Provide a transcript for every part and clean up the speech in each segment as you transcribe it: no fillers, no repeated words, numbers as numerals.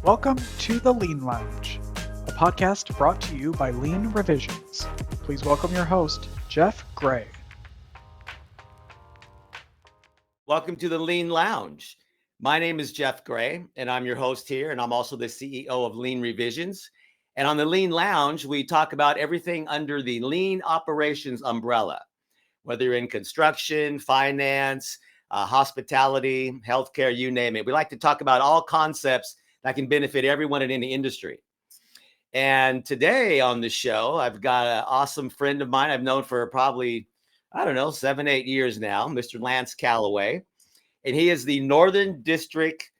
Welcome to the Lean Lounge, a podcast brought to you by Lean Revisions. Please welcome your host, Jeff Gray. Welcome to the Lean Lounge. My name is Jeff Gray, and I'm your host here, and I'm also the CEO of Lean Revisions. And on the Lean Lounge, we talk about everything under the Lean Operations umbrella, whether you're in construction, finance, hospitality, healthcare, you name it. We like to talk about all concepts that can benefit everyone in any industry. And today on the show, I've got an awesome friend of mine I've known for probably, 7, 8 years now, Mr. Lance Calloway. And he is the Northern District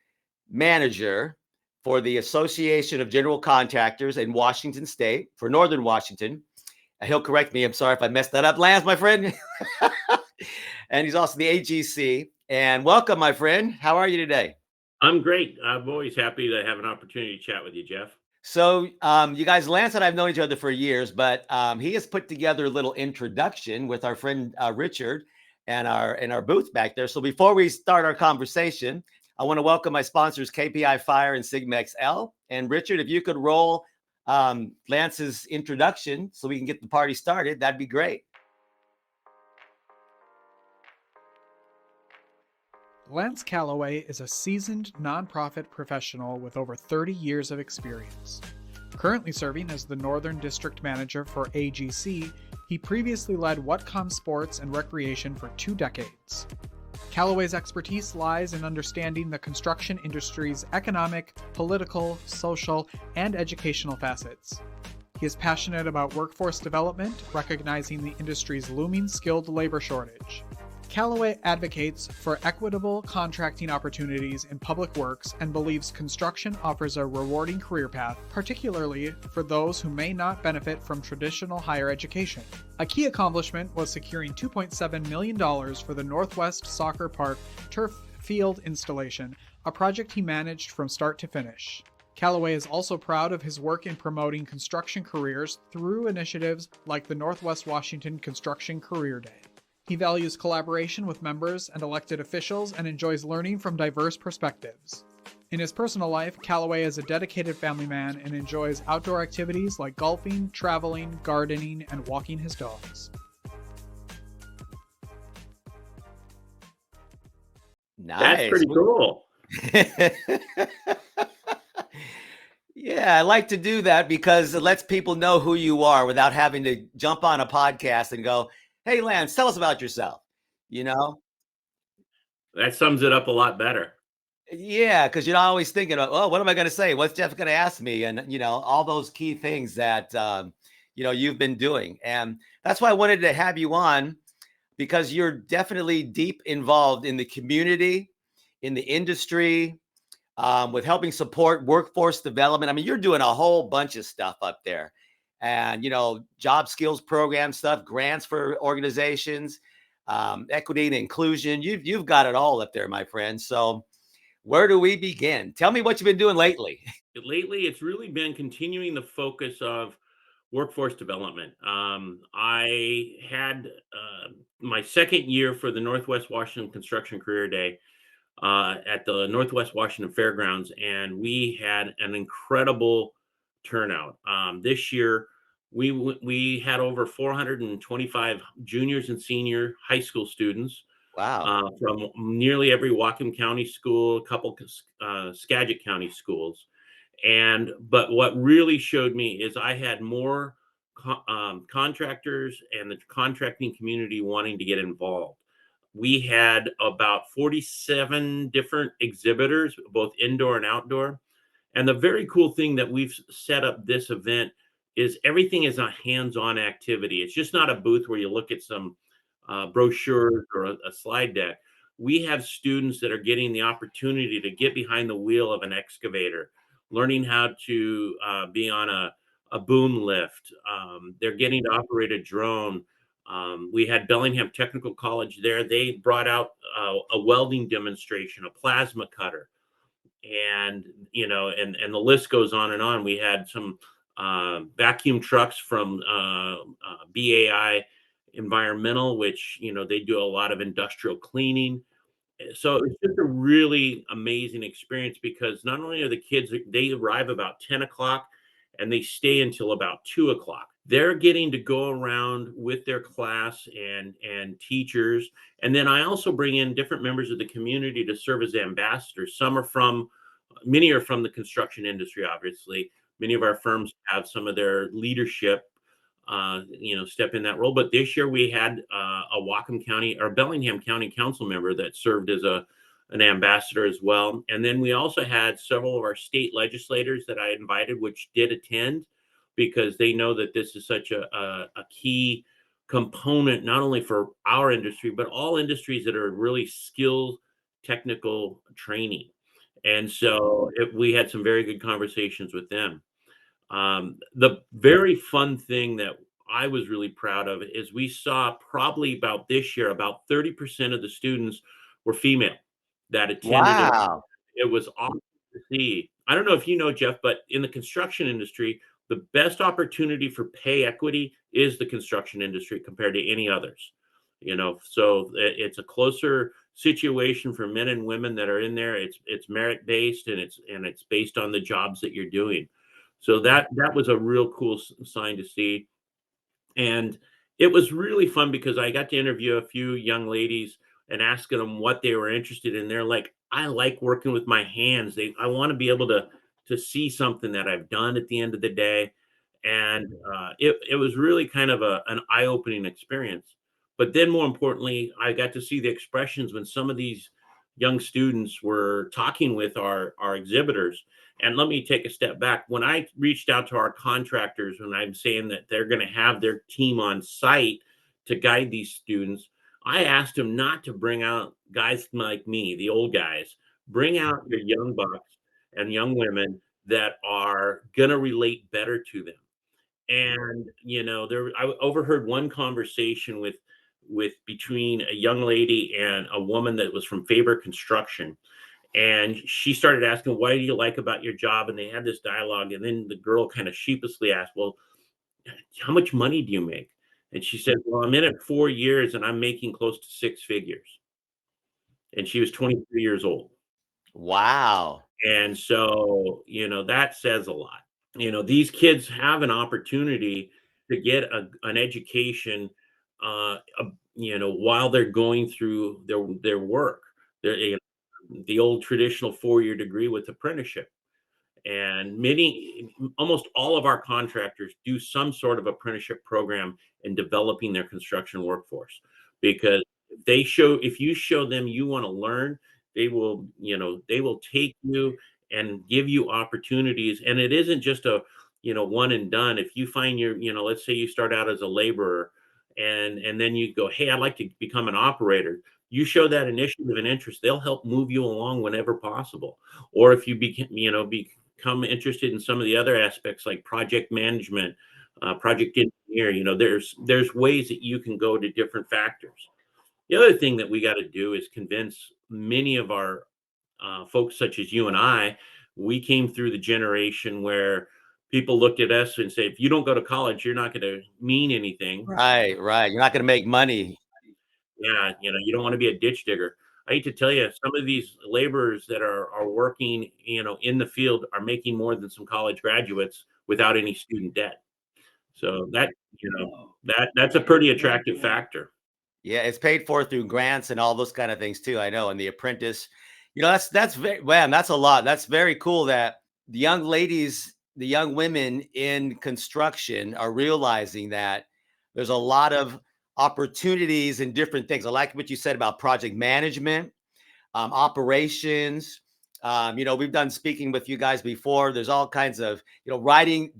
Manager for the Association of General Contractors in Washington State, for Northern Washington. He'll correct me. I'm sorry if I messed that up, Lance, my friend. And he's also the AGC. And welcome, my friend. How are you today? I'm great. I'm always happy to have an opportunity to chat with you, Jeff. So you guys, Lance and I have known each other for years, but he has put together a little introduction with our friend Richard and our booth back there. So before we start our conversation, I want to welcome my sponsors, KPI Fire and Sigma XL. And Richard, if you could roll Lance's introduction so we can get the party started, that'd be great. Lance Calloway is a seasoned nonprofit professional with over 30 years of experience. Currently serving as the Northern District Manager for AGC, he previously led Whatcom Sports and Recreation for 2 decades. Calloway's expertise lies in understanding the construction industry's economic, political, social, and educational facets. He is passionate about workforce development, recognizing the industry's looming skilled labor shortage. Calloway advocates for equitable contracting opportunities in public works and believes construction offers a rewarding career path, particularly for those who may not benefit from traditional higher education. A key accomplishment was securing $2.7 million for the Northwest Soccer Park turf field installation, a project he managed from start to finish. Calloway is also proud of his work in promoting construction careers through initiatives like the Northwest Washington Construction Career Day. He values collaboration with members and elected officials and enjoys learning from diverse perspectives. In his personal life, Calloway is a dedicated family man and enjoys outdoor activities like golfing, traveling, gardening, and walking his dogs. Nice. That's pretty cool. Yeah, I like to do that because it lets people know who you are without having to jump on a podcast and go, "Hey, Lance, tell us about yourself." That sums it up a lot better. Yeah, because you're not always thinking about, oh, what am I going to say? What's Jeff going to ask me? And, all those key things that, you've been doing. And that's why I wanted to have you on, because you're definitely deep involved in the community, in the industry, with helping support workforce development. I mean, you're doing a whole bunch of stuff up there. And, job skills program stuff, grants for organizations, equity and inclusion. You've got it all up there, my friend. So where do we begin? Tell me what you've been doing lately. Lately, it's really been continuing the focus of workforce development. I had my second year for the Northwest Washington Construction Career Day at the Northwest Washington Fairgrounds, and we had an incredible turnout. This year, we had over 425 juniors and senior high school students. Wow. From nearly every Whatcom County school, a couple Skagit County schools. But what really showed me is I had more contractors and the contracting community wanting to get involved. We had about 47 different exhibitors, both indoor and outdoor. And the very cool thing that we've set up this event is everything is a hands-on activity. It's just not a booth where you look at some brochures or a slide deck. We have students that are getting the opportunity to get behind the wheel of an excavator, learning how to be on a boom lift. They're getting to operate a drone. We had Bellingham Technical College there. They brought out a welding demonstration, a plasma cutter. And the list goes on and on. We had some vacuum trucks from BAI Environmental, which they do a lot of industrial cleaning. So it's just a really amazing experience because not only are the kids, they arrive about 10 o'clock and they stay until about 2 o'clock. They're getting to go around with their class and teachers. And then I also bring in different members of the community to serve as ambassadors. Many are from the construction industry, obviously. Many of our firms have some of their leadership step in that role. But this year we had a Whatcom County or Bellingham County council member that served as an ambassador as well. And then we also had several of our state legislators that I invited, which did attend because they know that this is such a key component, not only for our industry, but all industries that are really skilled technical training. And so we had some very good conversations with them. The very fun thing that I was really proud of is we saw probably about this year, about 30% of the students were female that attended. Wow. It was awesome to see. I don't know if you know, Jeff, but in the construction industry, the best opportunity for pay equity is the construction industry compared to any others. So it's a closer situation for men and women that are in there. It's merit based and it's based on the jobs that you're doing. So that was a real cool sign to see. And it was really fun because I got to interview a few young ladies and asking them what they were interested in. They're like, I like working with my hands. I want to be able to see something that I've done at the end of the day. And it was really kind of an eye-opening experience. But then more importantly, I got to see the expressions when some of these young students were talking with our exhibitors. And let me take a step back. When I reached out to our contractors, when I'm saying that they're going to have their team on site to guide these students, I asked them not to bring out guys like me, the old guys. Bring out your young bucks and young women that are going to relate better to them. And I overheard one conversation with between a young lady and a woman that was from Faber Construction, and she started asking, what do you like about your job? And they had this dialogue. And then the girl kind of sheepishly asked, well, how much money do you make? And she said, well, I'm in it 4 years and I'm making close to six figures. And she was 23 years old. Wow. And so, that says a lot. These kids have an opportunity to get an education, while they're going through their work. The old traditional 4-year degree with apprenticeship. And almost all of our contractors do some sort of apprenticeship program in developing their construction workforce, because if you show them you want to learn, they will take you and give you opportunities. And it isn't just a one and done. If you find let's say you start out as a laborer and then you go, hey, I'd like to become an operator. You show that initiative and interest, they'll help move you along whenever possible. Or if you become interested in some of the other aspects like project management, project engineer, there's ways that you can go to different factors. The other thing that we got to do is convince many of our folks, such as you and I. We came through the generation where people looked at us and say, if you don't go to college, you're not going to mean anything. Right, right. You're not going to make money. Yeah, you don't want to be a ditch digger. I hate to tell you, some of these laborers that are working, in the field are making more than some college graduates without any student debt. So that's a pretty attractive factor. Yeah, it's paid for through grants and all those kind of things too. I know. And the apprentice, that's very, man, that's a lot. That's very cool that the young ladies, the young women in construction are realizing that there's a lot of opportunities and different things. I like what you said about project management, operations. We've done speaking with you guys before. There's all kinds of, driving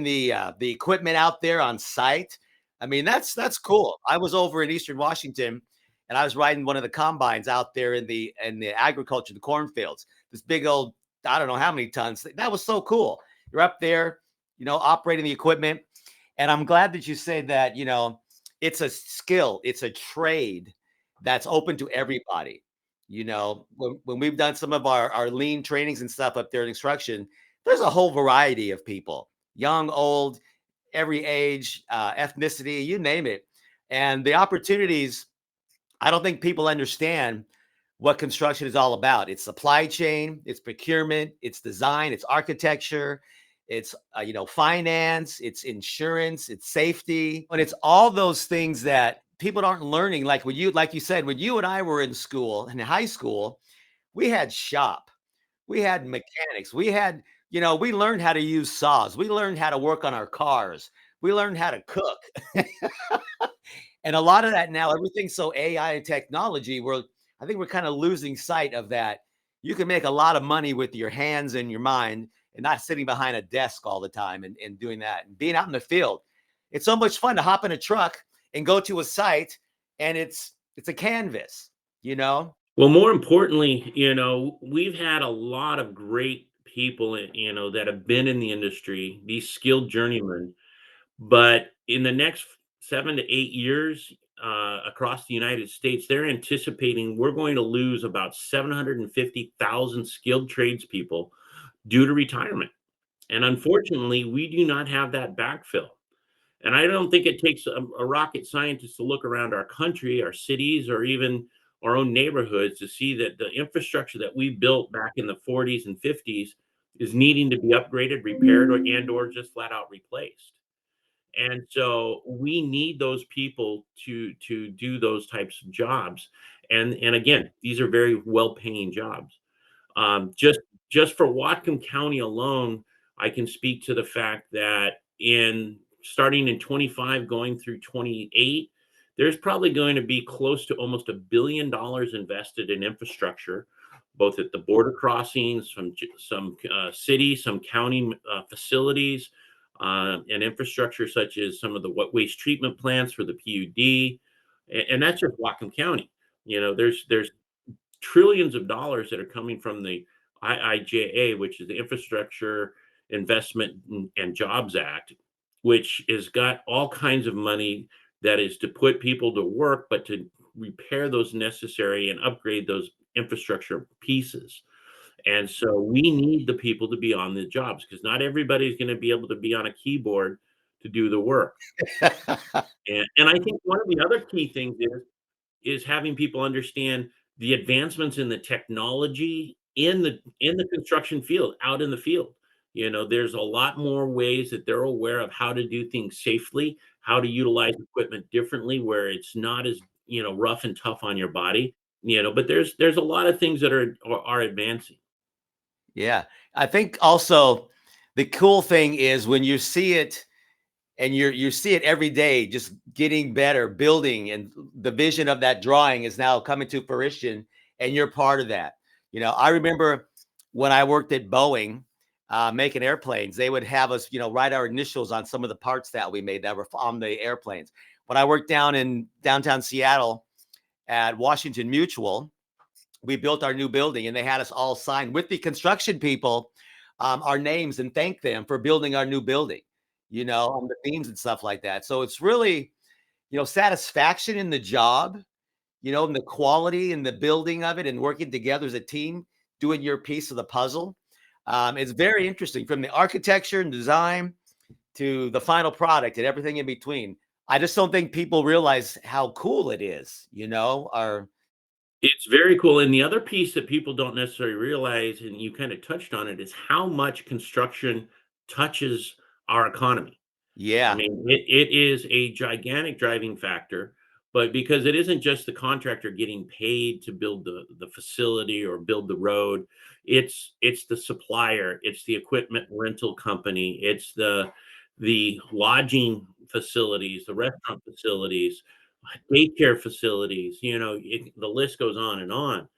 the equipment out there on site. I mean, that's cool. I was over in Eastern Washington, and I was riding one of the combines out there in the agriculture, the cornfields. This big old, I don't know how many tons. That was so cool. You're up there, operating the equipment, and I'm glad that you said that. It's a skill, it's a trade that's open to everybody. When we've done some of our lean trainings and stuff up there in instruction, there's a whole variety of people, young, old, every age, ethnicity, you name it. And the opportunities, I don't think people understand what construction is all about. It's supply chain, it's procurement, it's design, it's architecture, it's finance, it's insurance, it's safety, and it's all those things that people aren't learning. Like you said, when you and I were in school, in high school, we had shop, we had mechanics, we learned how to use saws, we learned how to work on our cars, we learned how to cook. And a lot of that now, everything's so AI and technology, I think we're kind of losing sight of that. You can make a lot of money with your hands and your mind and not sitting behind a desk all the time and doing that and being out in the field. It's so much fun to hop in a truck and go to a site, and it's a canvas, you know? Well, more importantly, we've had a lot of great people, that have been in the industry, these skilled journeymen. But in the next 7 to 8 years, across the United States, they're anticipating we're going to lose about 750,000 skilled tradespeople due to retirement. And unfortunately, we do not have that backfill. And I don't think it takes a rocket scientist to look around our country, our cities, or even our own neighborhoods to see that the infrastructure that we built back in the 40s and 50s is needing to be upgraded, repaired, or just flat out replaced. And so we need those people to do those types of jobs. And again, these are very well-paying jobs. Just for Whatcom County alone, I can speak to the fact that in starting in 25 going through 28, there's probably going to be close to almost $1 billion invested in infrastructure, both at the border crossings, some cities, some county facilities, and infrastructure such as some of the waste treatment plants for the PUD, and that's just Whatcom County. There's trillions of dollars that are coming from the IIJA, which is the Infrastructure Investment and Jobs Act, which has got all kinds of money that is to put people to work, but to repair those necessary and upgrade those infrastructure pieces. And so we need the people to be on the jobs because not everybody's going to be able to be on a keyboard to do the work. And I think one of the other key things is having people understand the advancements in the technology in the construction field, out in the field. There's a lot more ways that they're aware of how to do things safely, how to utilize equipment differently, where it's not as rough and tough on your body. But there's a lot of things that are advancing. Yeah. I think also the cool thing is when you see it and you see it every day, just getting better, building, and the vision of that drawing is now coming to fruition, and you're part of that. I remember when I worked at Boeing, making airplanes, they would have us, write our initials on some of the parts that we made that were on the airplanes. When I worked down in downtown Seattle at Washington Mutual, we built our new building, and they had us all sign with the construction people our names and thank them for building our new building, on the beams and stuff like that. So it's really, satisfaction in the job, and the quality and the building of it and working together as a team, doing your piece of the puzzle. It's very interesting from the architecture and design to the final product and everything in between. I just don't think people realize how cool it is, our It's very cool. And the other piece that people don't necessarily realize, and you kind of touched on it, is how much construction touches our economy. I yeah. mean, it is a gigantic driving factor, but because it isn't just the contractor getting paid to build the facility or build the road, it's the supplier, it's the equipment rental company, it's the lodging facilities, the restaurant facilities, daycare facilities, the list goes on and on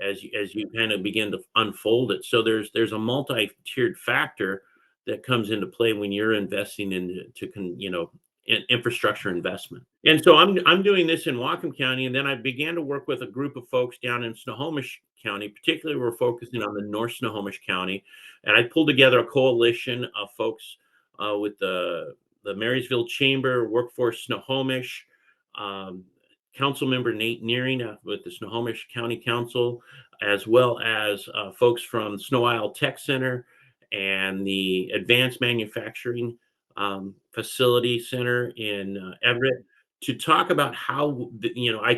as you kind of begin to unfold it. So there's a multi-tiered factor that comes into play when you're investing in infrastructure investment. And so I'm doing this in Whatcom County, and then I began to work with a group of folks down in Snohomish County. Particularly, we're focusing on the North Snohomish County, and I pulled together a coalition of folks with the Marysville Chamber, Workforce Snohomish, um, Council Member Nate Nearing with the Snohomish County Council, as well as folks from Snow Isle Tech Center and the Advanced Manufacturing Facility Center in Everett, to talk about how,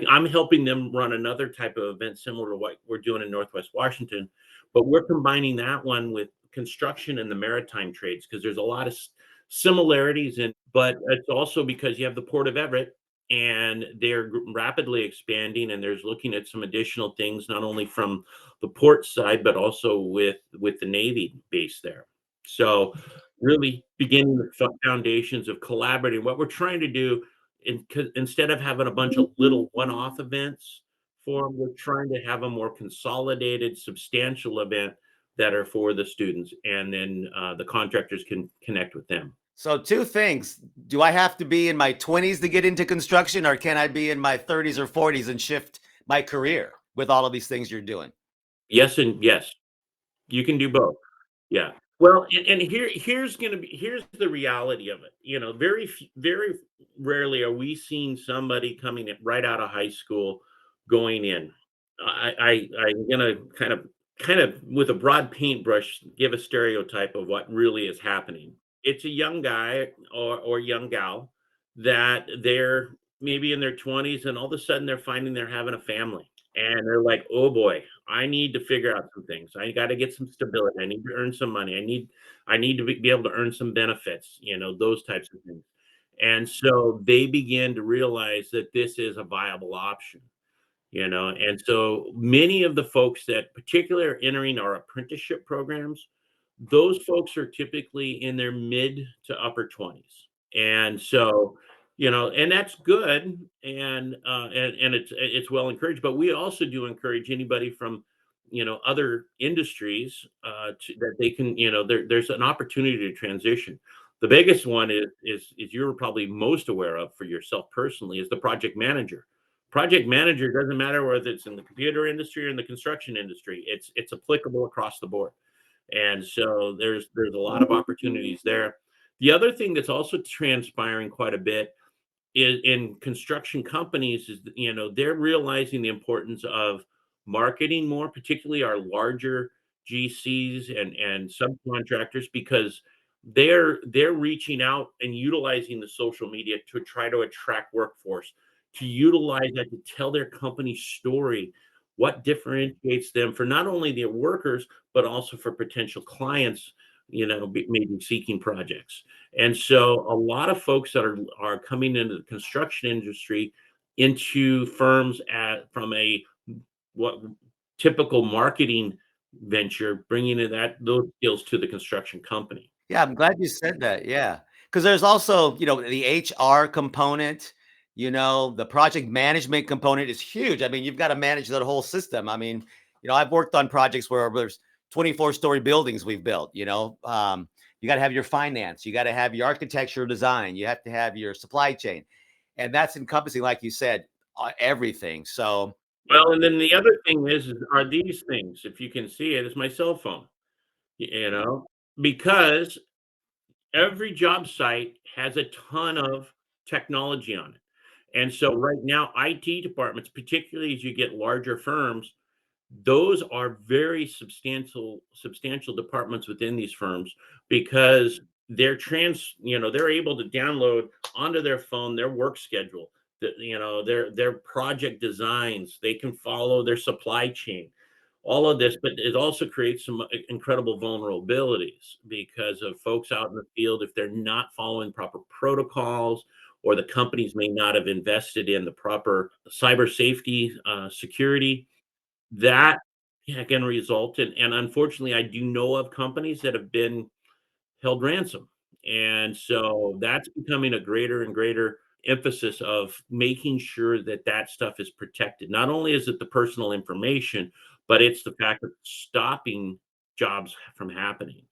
I'm helping them run another type of event similar to what we're doing in Northwest Washington, but we're combining that one with construction and the maritime trades because there's a lot of similarities but it's also because you have the Port of Everett and they're rapidly expanding and there's looking at some additional things, not only from the port side, but also with the Navy base there. So really beginning the foundations of collaborating. What we're trying to do instead of having a bunch of little one-off events for them, we're trying to have a more consolidated, substantial event that are for the students, and then the contractors can connect with them. So two things. Do I have to be in my 20s to get into construction, or can I be in my 30s or 40s and shift my career with all of these things you're doing? Yes, and yes, you can do both. Yeah. Well, and here's the reality of it. Very rarely are we seeing somebody coming in right out of high school going in. I'm gonna kind of with a broad paintbrush give a stereotype of what really is happening. It's a young guy or young gal that they're maybe in their 20s and all of a sudden they're finding they're having a family and they're like, oh boy, I need to figure out some things. I got to get some stability. I need to earn some money. I need to be able to earn some benefits, those types of things. And so they begin to realize that this is a viable option, and so many of the folks that particularly are entering our apprenticeship programs, those folks are typically in their mid to upper 20s. And so, and that's good, and it's well encouraged, but we also do encourage anybody from other industries that they can, there's an opportunity to transition. The biggest one is you're probably most aware of for yourself personally is the project manager. Project manager doesn't matter whether it's in the computer industry or in the construction industry. It's applicable across the board. And so there's a lot of opportunities there. The other thing that's also transpiring quite a bit is in construction companies is that, they're realizing the importance of marketing more, particularly our larger GCs and subcontractors, because they're reaching out and utilizing the social media to try to attract workforce, to utilize that to tell their company story, what differentiates them for not only their workers but also for potential clients, maybe seeking projects. And so a lot of folks that are coming into the construction industry into firms from a what typical marketing venture, bringing in those skills to the construction company. Yeah, I'm glad you said that. Yeah. Because there's also, the HR component, the project management component is huge. I mean, you've got to manage that whole system. I mean, I've worked on projects where there's 24-story buildings we've built, you got to have your finance, you got to have your architectural design, you have to have your supply chain. And that's encompassing, like you said, everything. So, Well, and then the other thing is are these things, if you can see it, is my cell phone, you know, because every job site has a ton of technology on it. And so right now, IT departments, particularly as you get larger firms, those are very substantial departments within these firms because they're able to download onto their phone their work schedule, their project designs. They can follow their supply chain, all of this, but it also creates some incredible vulnerabilities because of folks out in the field, if they're not following proper protocols, or the companies may not have invested in the proper cyber safety security, that can result in, and unfortunately, I do know of companies that have been held ransom. And so that's becoming a greater and greater emphasis of making sure that that stuff is protected. Not only is it the personal information, but it's the fact of stopping jobs from happening,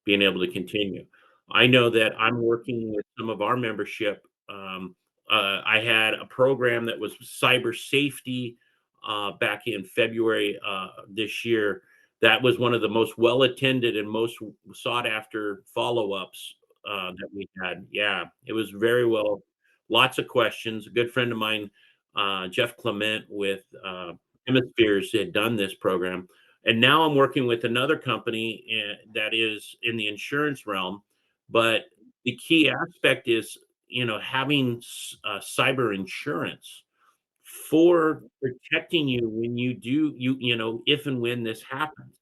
being able to continue. I know that I'm working with some of our membership. I had a program that was cyber safety back in February this year. That was one of the most well attended and most sought after follow ups that we had. Yeah, it was very well. Lots of questions. A good friend of mine, Jeff Clement with Hemispheres, had done this program. And now I'm working with another company that is in the insurance realm. But the key aspect is having cyber insurance for protecting you when you do, if and when this happens.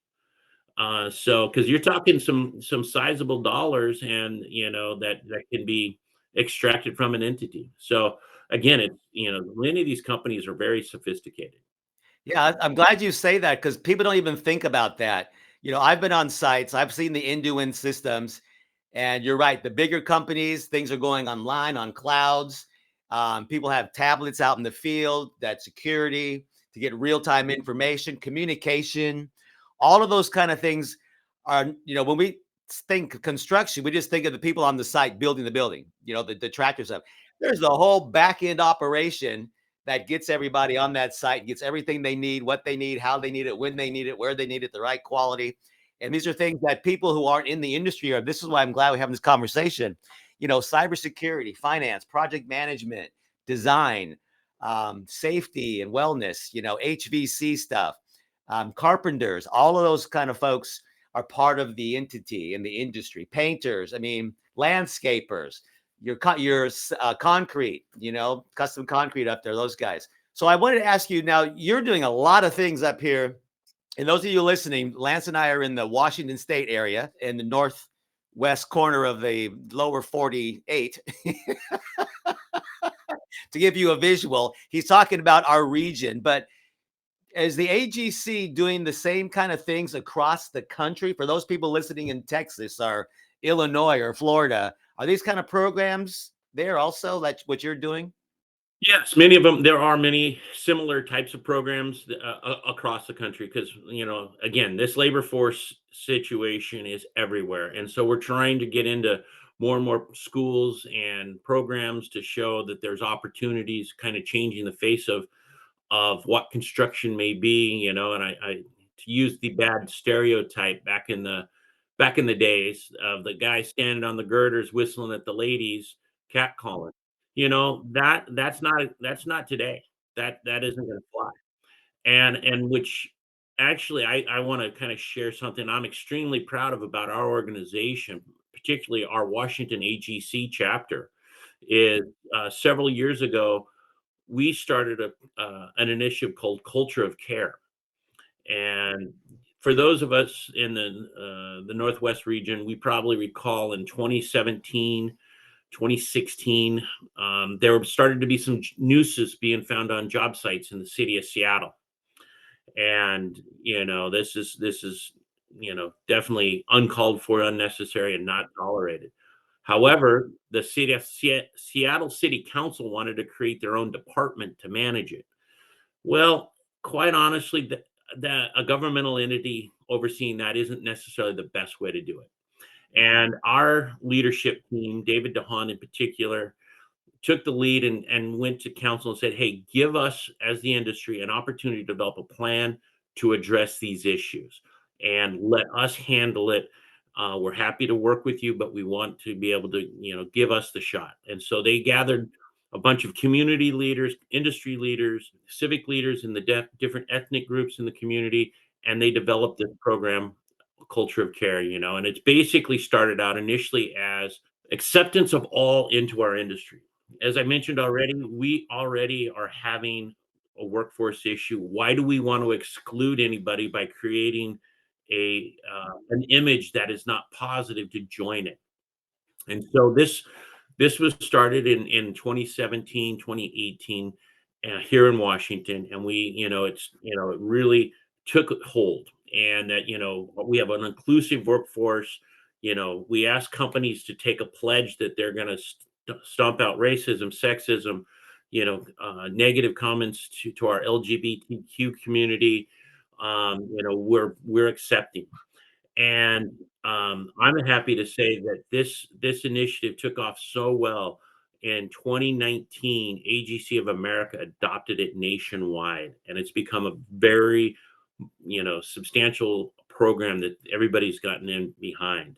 So, because you're talking some sizable dollars, and that can be extracted from an entity. So again, many of these companies are very sophisticated. Yeah, I'm glad you say that because people don't even think about that. I've been on sites, I've seen the end-to-end systems, and you're right. The bigger companies, things are going online on clouds. People have tablets out in the field, that security to get real-time information, communication, all of those kind of things are, when we think construction, we just think of the people on the site building the building, the tractor stuff. There's a whole back-end operation that gets everybody on that site, gets everything they need, what they need, how they need it, when they need it, where they need it, the right quality. And these are things that people who aren't in the industry are. This is why I'm glad we're having this conversation. Cybersecurity, finance, project management, design, safety and wellness, HVC stuff, carpenters, all of those kind of folks are part of the entity in the industry. Painters, landscapers, your concrete, custom concrete up there, those guys. So I wanted to ask you now, you're doing a lot of things up here. And those of you listening, Lance and I are in the Washington State area in the northwest corner of the lower 48. To give you a visual, he's talking about our region, but is the AGC doing the same kind of things across the country? For those people listening in Texas or Illinois or Florida, are these kind of programs there also, like what you're doing? Yes, many of them. There are many similar types of programs across the country because, again, this labor force situation is everywhere. And so we're trying to get into more and more schools and programs to show that there's opportunities kind of changing the face of what construction may be, and I to use the bad stereotype back in the days of the guy standing on the girders whistling at the ladies catcalling. That's not today. That isn't going to fly. And which actually I want to kind of share something I'm extremely proud of about our organization, particularly our Washington AGC chapter, is several years ago we started an initiative called Culture of Care. And for those of us in the Northwest region, we probably recall in 2017, 2016, there started to be some nooses being found on job sites in the city of Seattle. And this is definitely uncalled for, unnecessary, and not tolerated. However, the city of Seattle City Council wanted to create their own department to manage it. Well, quite honestly, that a governmental entity overseeing that isn't necessarily the best way to do it. And our leadership team, David DeHaan in particular, took the lead and went to council and said, hey, give us as the industry an opportunity to develop a plan to address these issues and let us handle it. We're happy to work with you, but we want to be able to, give us the shot. And so they gathered a bunch of community leaders, industry leaders, civic leaders in the different ethnic groups in the community, and they developed this program, Culture of Care, and it's basically started out initially as acceptance of all into our industry. As I mentioned already, we already are having a workforce issue. Why do we want to exclude anybody by creating an image that is not positive to join it? And so this was started in 2017, 2018 here in Washington, and it really took hold. And that we have an inclusive workforce. We ask companies to take a pledge that they're going to stomp out racism, sexism, negative comments to our LGBTQ community. We're accepting. And I'm happy to say that this initiative took off so well. In 2019, AGC of America adopted it nationwide, and it's become a very, substantial program that everybody's gotten in behind.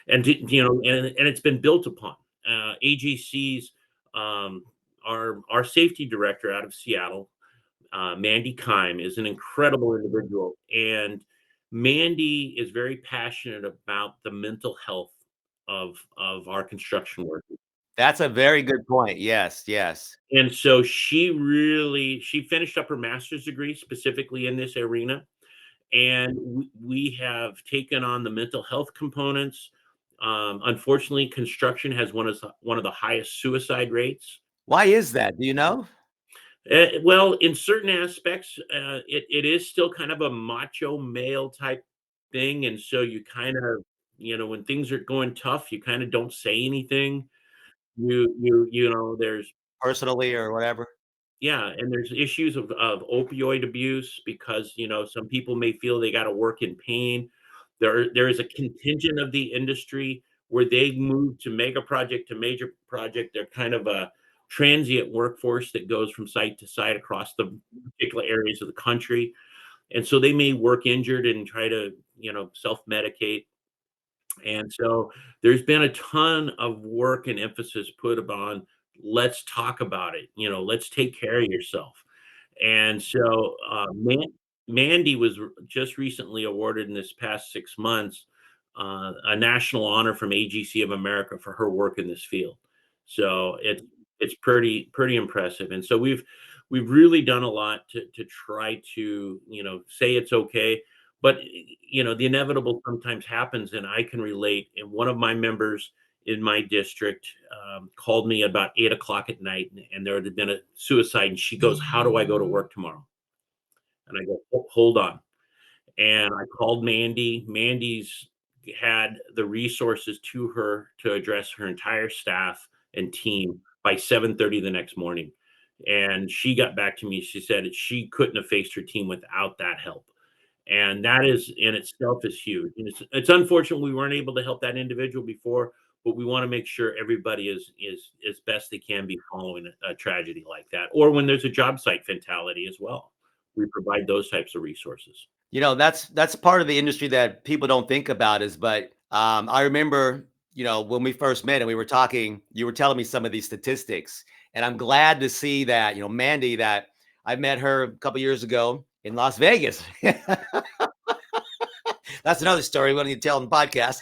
And and it's been built upon. AGC's our safety director out of Seattle, Mandy Kime, is an incredible individual, and Mandy is very passionate about the mental health of our construction workers. That's a very good point. Yes, yes. And so she finished up her master's degree specifically in this arena. And we have taken on the mental health components. Unfortunately, construction has one of the highest suicide rates. Why is that? Do you know? Well, in certain aspects, it is still kind of a macho male type thing, and so you kind of, when things are going tough, you kind of don't say anything. There's Personally or whatever? yeah, and there's issues of opioid abuse because, some people may feel they gotta work in pain. There is a contingent of the industry where they move to mega project to major project. They're kind of a transient workforce that goes from site to site across the particular areas of the country, and so they may work injured and try to, self-medicate. And so there's been a ton of work and emphasis put upon, let's talk about it, let's take care of yourself. And so Mandy was just recently awarded in this past 6 months a national honor from AGC of America for her work in this field. So it's pretty impressive. And so we've really done a lot to try to, say it's okay. But the inevitable sometimes happens, and I can relate. And one of my members in my district called me about 8 o'clock at night, and there had been a suicide. And she goes, "How do I go to work tomorrow?" And I go, Hold on." And I called Mandy. Mandy's had the resources to her to address her entire staff and team by 7:30 the next morning. And she got back to me. She said she couldn't have faced her team without that help. And that is in itself is huge. And it's unfortunate we weren't able to help that individual before, but we want to make sure everybody is as best they can be following a tragedy like that, or when there's a job site fatality as well. We provide those types of resources. That's part of the industry that people don't think about I remember, when we first met and we were talking, you were telling me some of these statistics, and I'm glad to see that, Mandy, that I met her a couple years ago in Las Vegas. That's another story we don't need to tell on the podcast.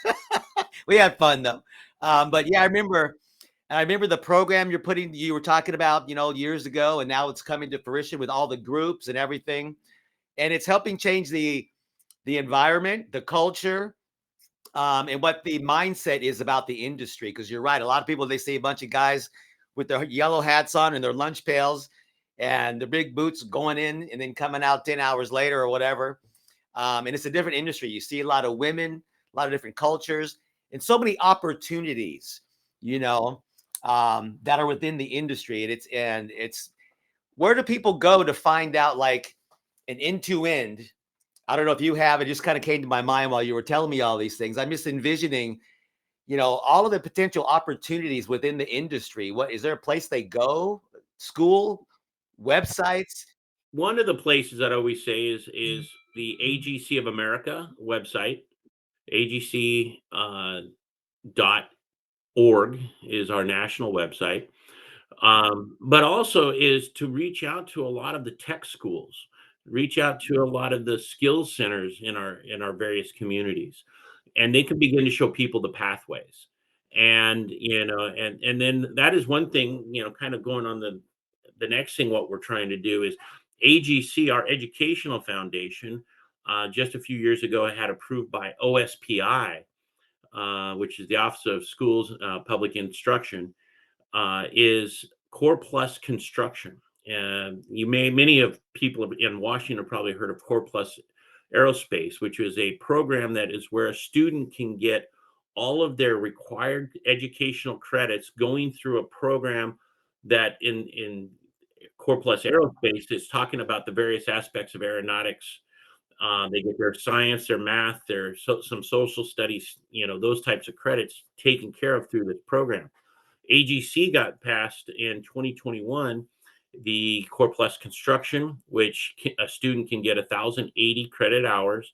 We had fun though. But yeah, I remember the program you were talking about, years ago, and now it's coming to fruition with all the groups and everything. And it's helping change the environment, the culture, and what the mindset is about the industry. Because you're right, a lot of people, they see a bunch of guys with their yellow hats on and their lunch pails and the big boots going in and then coming out 10 hours later or whatever. And it's a different industry. You see a lot of women, a lot of different cultures, and so many opportunities, that are within the industry. And it's where do people go to find out, like, an end to end? I don't know if you have. It just kind of came to my mind while you were telling me all these things. I'm just envisioning, all of the potential opportunities within the industry. What is there a place they go? School, websites? One of the places I'd always say is the AGC of America website. AGC .org is our national website. But also is to reach out to a lot of the tech schools, reach out to a lot of the skills centers in our various communities, and they can begin to show people the pathways. And and then that is one thing, kind of going on the next thing. What we're trying to do is AGC, our educational foundation, just a few years ago had approved by OSPI, which is the Office of Schools Public Instruction, is Core Plus Construction. And many of people in Washington have probably heard of Core Plus Aerospace, which is a program that is where a student can get all of their required educational credits going through a program that in Core Plus Aerospace is talking about the various aspects of aeronautics. They get their science, their math, some social studies, those types of credits taken care of through this program. AGC got passed in 2021, the Core Plus Construction, which a student can get 1,080 credit hours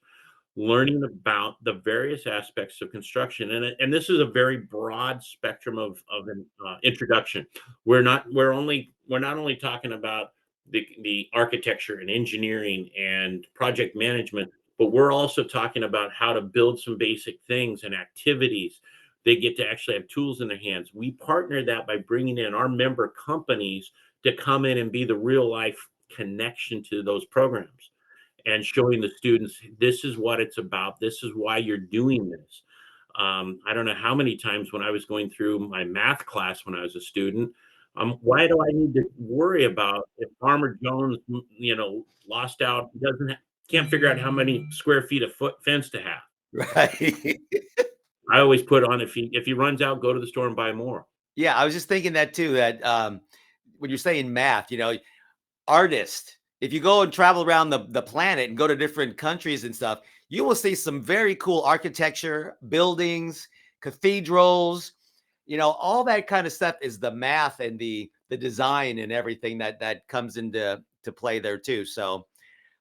learning about the various aspects of construction. And this is a very broad spectrum of an introduction. We're not only talking about the architecture and engineering and project management, but we're also talking about how to build some basic things and activities They get to actually have tools in their hands. We partner that by bringing in our member companies to come in and be the real life connection to those programs and showing the students, this is what it's about. This is why you're doing this. I don't know how many times when I was going through my math class when I was a student, why do I need to worry about if Farmer Jones, lost out, can't figure out how many square feet of fence to have. Right. I always put on, if he runs out, go to the store and buy more. Yeah, I was just thinking that too, that when you're saying math, artist, if you go and travel around the planet and go to different countries and stuff, you will see some very cool architecture, buildings, cathedrals, all that kind of stuff is the math and the design and everything that comes into play there too. So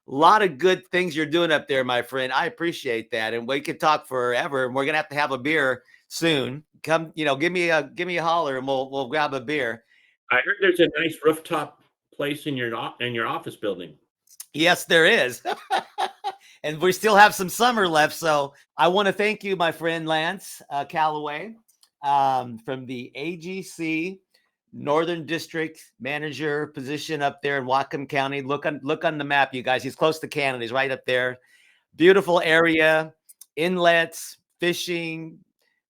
a lot of good things you're doing up there, my friend. I appreciate that. And we could talk forever, and we're going to have a beer soon. Come, give me a holler and we'll grab a beer. I heard there's a nice rooftop place in your office building. Yes, there is. And we still have some summer left. So I want to thank you, my friend, Lance Calloway, from the AGC Northern District Manager position up there in Whatcom County. Look on the map, you guys. He's close to Canada. He's right up there. Beautiful area, inlets, fishing,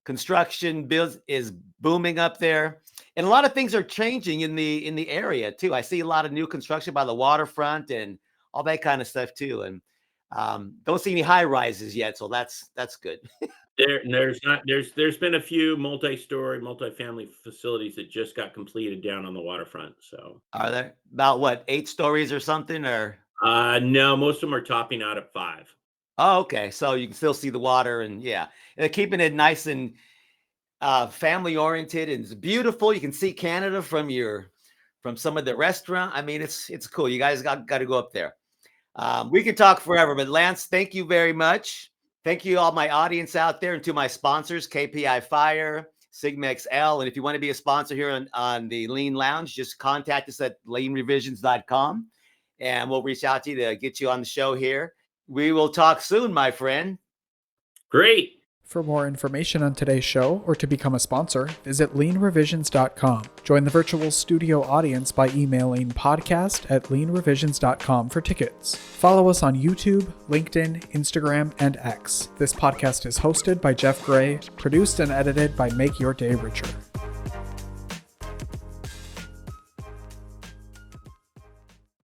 construction is booming up there. And a lot of things are changing in the area too. I see a lot of new construction by the waterfront and all that kind of stuff too. And don't see any high rises yet, so that's good. There's been a few multifamily facilities that just got completed down on the waterfront. So Are there about what, 8 stories or something? Or no, most of them are topping out at 5. oh, okay, so you can still see the water, and yeah, and they're keeping it nice and family oriented, and it's beautiful. You can see Canada from some of the restaurant. I mean, it's cool. You guys got to go up there. We could talk forever, but Lance, thank you very much. Thank you, all my audience out there, and to my sponsors, KPI Fire, Sigma XL. And if you want to be a sponsor here on the Lean Lounge, just contact us at leanrevisions.com, and we'll reach out to you to get you on the show here. We will talk soon, my friend. Great. For more information on today's show or to become a sponsor, visit leanrevisions.com. Join the virtual studio audience by emailing podcast@leanrevisions.com for tickets. Follow us on YouTube, LinkedIn, Instagram, and X. This podcast is hosted by Jeff Gray, produced and edited by Make Your Day Richer.